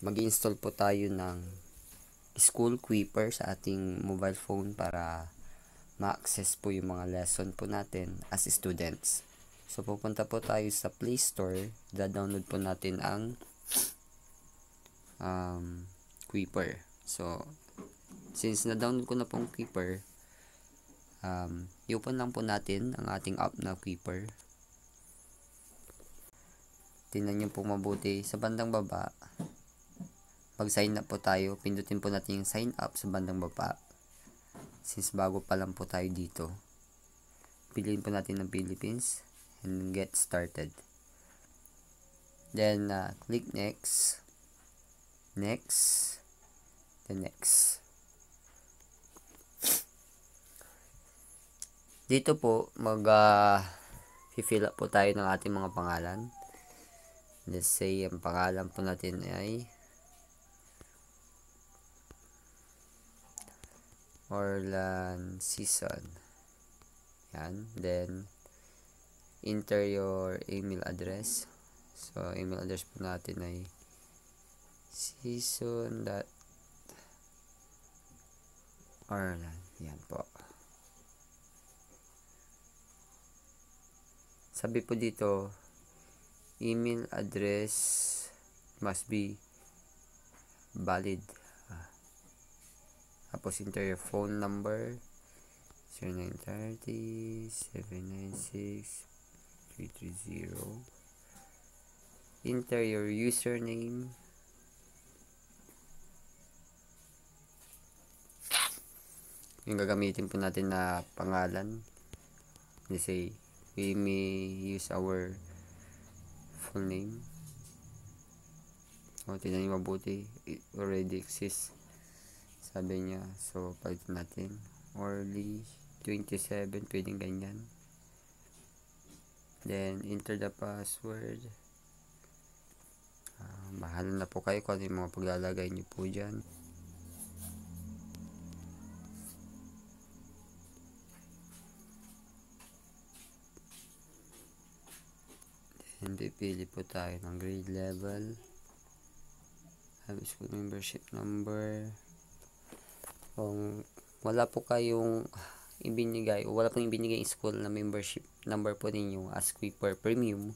Mag-install po tayo ng school quipper sa ating mobile phone para ma-access po yung mga lesson po natin as students. So pupunta po tayo sa Play Store, da-download po natin ang quipper. So since na-download ko na pong quipper, i-open lang po natin ang ating app na quipper. Tingnan nyo po mabuti sa bandang baba. Mag-sign up po tayo. Pindutin po natin yung sign up sa bandang baba. Since bago pa lang po tayo dito, piliin po natin ng Philippines and get started. Then click next, next, then next. Dito po fill up po tayo ng ating mga pangalan. Let's say ang pangalan po natin ay Orlan Season. Yan. Then enter your email address. So email address po natin ay season.orlan. Yan po. Sabi po dito, email address must be valid. Tapos enter your phone number 0930-796-330. Enter your username. Yung gagamitin po natin na pangalan. Let's say we may use our full name. O, tingnan nyo mabuti. It already exists. Sabi niya. So, palitin natin. Orly 27. Pwedeng ganyan. Then, enter the password. Bahala na po kayo kung ano yung mga paglalagay nyo po dyan. Then, pipili po tayo ng grade level. Have school membership number. Kung wala po kayong ibinigay o wala pong ibinigay school na membership number po ninyo as quipper premium,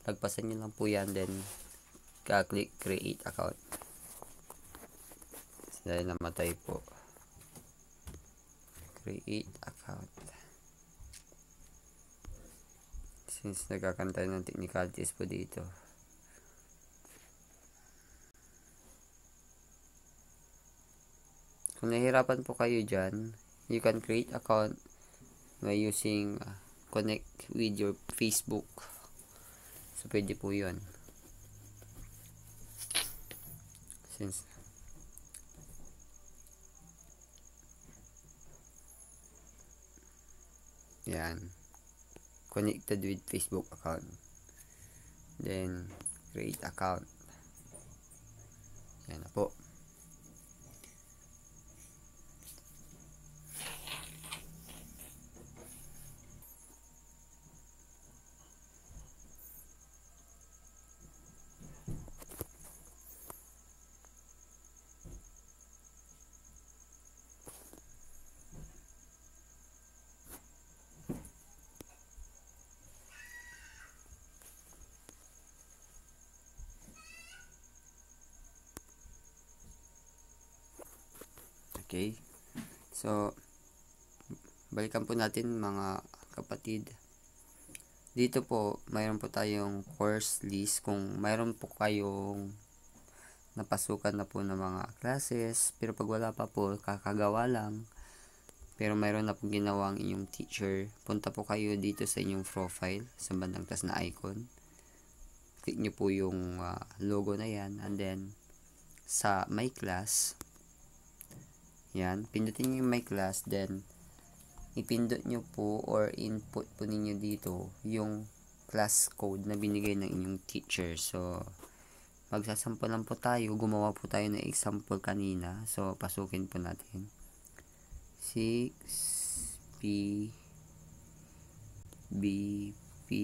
lagpasan nyo lang po yan. Then, click create account. Dahil namatay po. Create account. Since nagkakantay ng technicalities po dito. Kung nahihirapan po kayo dyan, you can create account by using connect with your Facebook. So, pwede po yun. Since yan, connected with Facebook account. Then, create account. Yan na po. Okay. So, balikan po natin mga kapatid. Dito po, mayroon po tayong course list. Kung mayroon po kayong napasukan na po ng mga classes, pero pag wala pa po, kakagawa lang, pero mayroon na po ginawang inyong teacher, punta po kayo dito sa inyong profile, sa bandang taas na icon. Click nyo po yung logo na yan, and then sa my class, yan, pindutin nyo yung my class, then ipindot nyo po or input po ninyo dito yung class code na binigay ng inyong teacher. So, magsasample lang po tayo. Gumawa po tayo ng example kanina. So, pasukin po natin. 6 P B P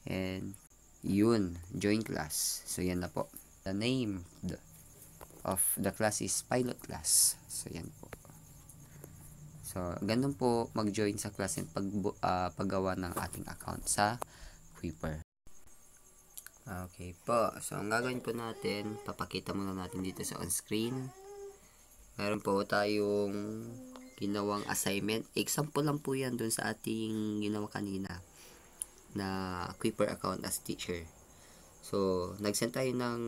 And yun, join class. So yan na po. The name of the class is pilot class. So yan po. So ganun po mag-join sa class and paggawa ng ating account sa Quipper. Okay po. So ang gagawin po natin, papakita muna natin dito sa on screen. Meron po tayong ginawang assignment. Example lang po yan dun sa ating ginawa kanina na Quipper account as teacher. So, nag-send tayo ng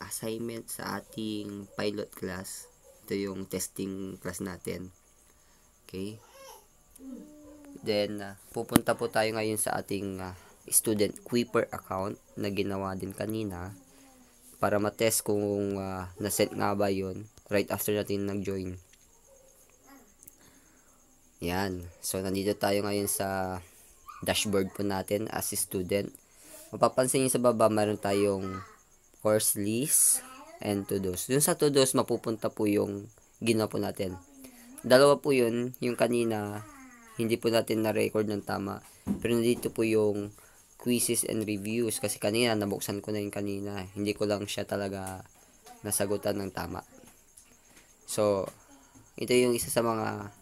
assignment sa ating pilot class. Ito yung testing class natin. Okay? Then, pupunta po tayo ngayon sa ating student Quipper account na ginawa din kanina para matest kung na-send nga ba yun right after natin nag-join. Yan. So, nandito tayo ngayon sa dashboard po natin as a student. Mapapansin nyo sa baba, meron tayong course list and to-dos. Dun sa to-dos, mapupunta po yung ginawa po natin. Dalawa po yun. Yung kanina, hindi po natin na-record ng tama. Pero nandito po yung quizzes and reviews. Kasi kanina, nabuksan ko na yung kanina. Hindi ko lang siya talaga nasagutan ng tama. So, ito yung isa sa mga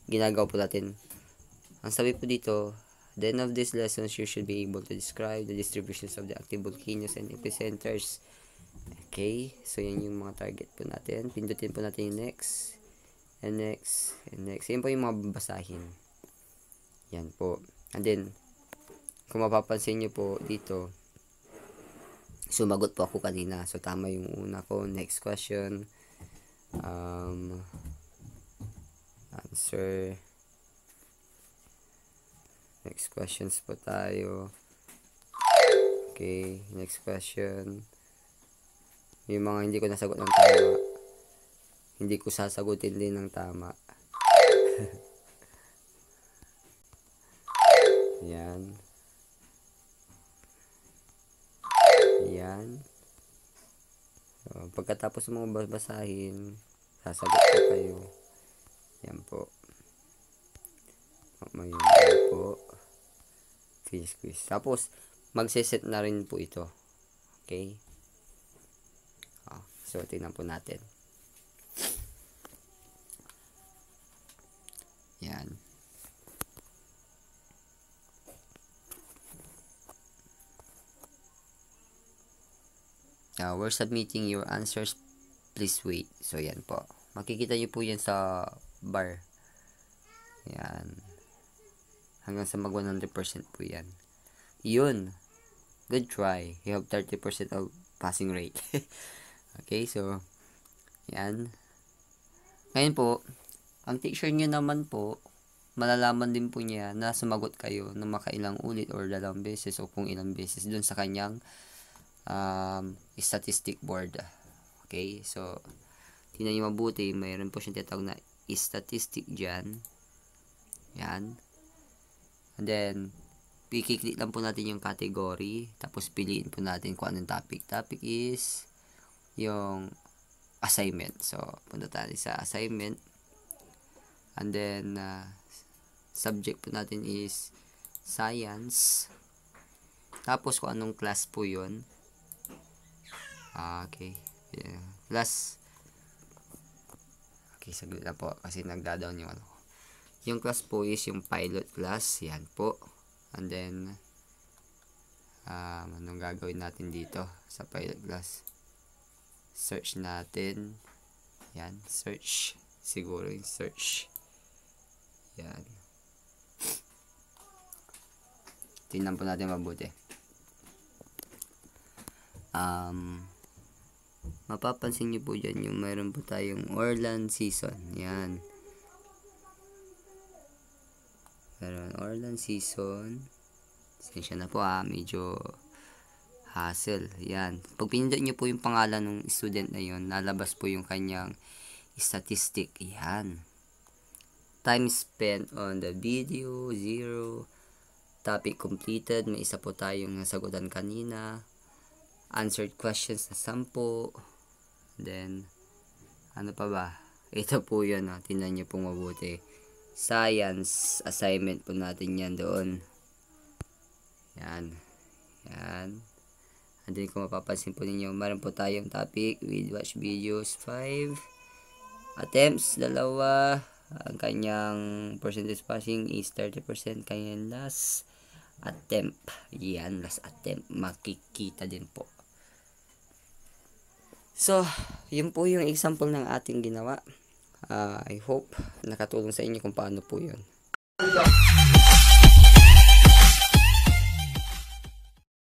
ginagawa po natin. Ang sabi po dito, at the end of these lessons, you should be able to describe the distributions of the active volcanoes and epicenters. Okay, so yan yung mga target po natin. Pindutin po natin yung next, and next, and next. Yan po yung mga babasahin. Yan po. And then, kung mapapansin nyo po dito, sumagot po ako kanina. So, tama yung una ko. Next question. Answer. Next questions po tayo. Okay, next question. Yung mga hindi ko nasagot ng tama, hindi ko sasagutin din ng tama. Yan. Yan. So, pagkatapos mo babasahin, sasagot ko kayo. Yan po. Mayroon po. Finish quiz. Tapos, magseset na rin po ito. Okay? So, tingnan po natin. Yan. We're submitting your answers. Please wait. So, yan po. Makikita nyo po yan sa bar. Yan. Hanggang sa mag 100% po yan. Yun. Good try. You have 30% of passing rate. Okay, so, yan. Ngayon po, ang teacher nyo naman po, malalaman din po niya na sumagot kayo ng makailang ulit or dalawang beses o kung ilang beses dun sa kanyang statistic board. Okay, so, tingnan nyo mabuti, mayroon po siyang tinatawag na statistic dyan. Yan. And then, i-click lang po natin yung category. Tapos, piliin po natin kung anong topic. Topic is yung assignment. So, punta tayo sa assignment. And then, subject po natin is science. Tapos, kung anong class po yun. Okay. Yeah. Class. Okay, saglit na po. Kasi nagda-down yung ano. Yung class po is yung pilot class. Yan po. And then, anong gagawin natin dito sa pilot class? Search natin. Yan. Search. Siguro yung search. Yan. Tingnan po natin mabuti. Mapapansin nyo po dyan yung mayroon po tayong Orland season. Yan. Meron Orland season. Sensya na po medyo hassle. Yan. Pag pinindot nyo po yung pangalan ng student na yun, nalabas po yung kanyang statistic. Yan. Time spent on the video, 0. Topic completed. May isa po tayong nasagutan kanina. Answered questions na 10. Then, ano pa ba? Ito po yun. Tingnan nyo pong mabuti. Science assignment po natin yan doon. Yan. Yan. And then kung mapapansin po ninyo, meron po tayong topic with watch videos 5 attempts, dalawa. Ang kanyang percentage passing is 30%. Kanyang last attempt. Yan, last attempt. Makikita din po. So, yun po yung example ng ating ginawa. I hope nakatulong sa inyo kung paano po yun.